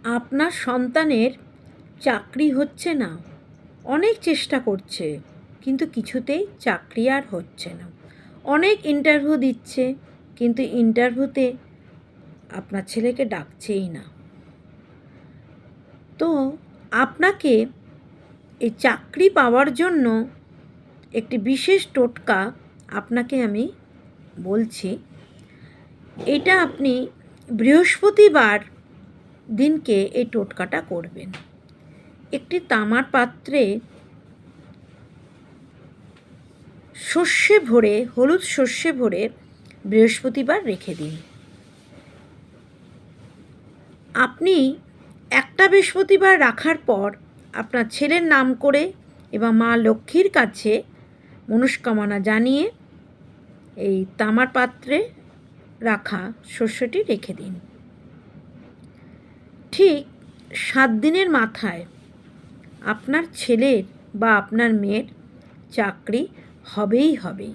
আপনার সন্তানের চাকরি হচ্ছে না, অনেক চেষ্টা করছে কিন্তু কিছুতেই চাকরি আর হচ্ছে না। অনেক ইন্টারভিউ দিচ্ছে কিন্তু ইন্টারভিউতে আপনার ছেলেকে ডাকছেই না। তো আপনাকে এই চাকরি পাওয়ার জন্য একটি বিশেষ টোটকা আপনাকে আমি বলছি। এটা আপনি বৃহস্পতিবার দিনকে এই টোটকাটা করবেন। একটি তামার পাত্রে সর্ষে ভরে, হলুদ সর্ষে ভরে বৃহস্পতিবার রেখে দিন। আপনি একটা বৃহস্পতিবার রাখার পর আপনার ছেলের নাম করে এবং মা লক্ষ্মীর কাছে মনস্কামনা জানিয়ে এই তামার পাত্রে রাখা শস্যটি রেখে দিন। ঠিক 7 দিনের মাথায় আপনার ছেলের বা আপনার মেয়ের চাকরি হবেই হবে।